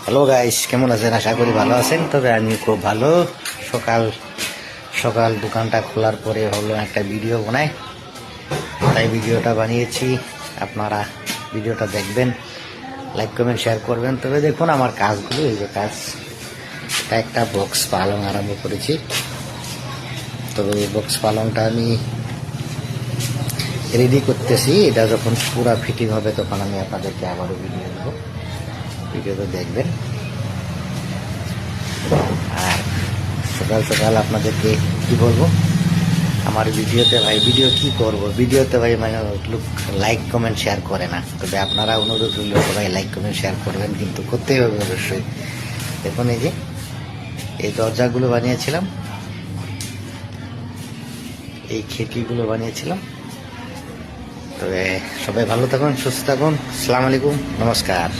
Hello guys, কেমন আছেন? আশা করি ভালো আছেন। তবে আমি খুব ভালো। সকাল সকাল দোকানটা খোলার পরে হলো একটা ভিডিও বানাই, তাই ভিডিওটা বানিয়েছি। আপনারা ভিডিওটা দেখবেন, লাইক কমেন্ট শেয়ার করবেন। তবে দেখুন আমার কাজগুলো, এই যে কাজ, এটা একটা বক্স পালং আরম্ভ করেছি। তবে এই বক্স পালংটা আমি রেডি করতেছি। এটা যখন পুরা ফিটিং হবে তখন আমি আপনাদেরকে আবারও ভিডিও দেবো, ভিডিওটা দেখবেন। আর সকাল সকাল আপনাদেরকে কি বলবো, আমার ভিডিওতে ভাই ভিডিও কি করব, ভিডিওতে ভাই মানে লোক লাইক কমেন্ট শেয়ার করে না। তবে আপনারা অনুরোধ রইল সবাই লাইক কমেন্ট শেয়ার করবেন, কিন্তু করতেই হবে অবশ্যই। দেখুন এই যে এই দরজাগুলো বানিয়েছিলাম, এই খিড়কিগুলো বানিয়েছিলাম। তবে সবাই ভালো থাকুন, সুস্থ থাকুন। আসসালামু আলাইকুম, নমস্কার।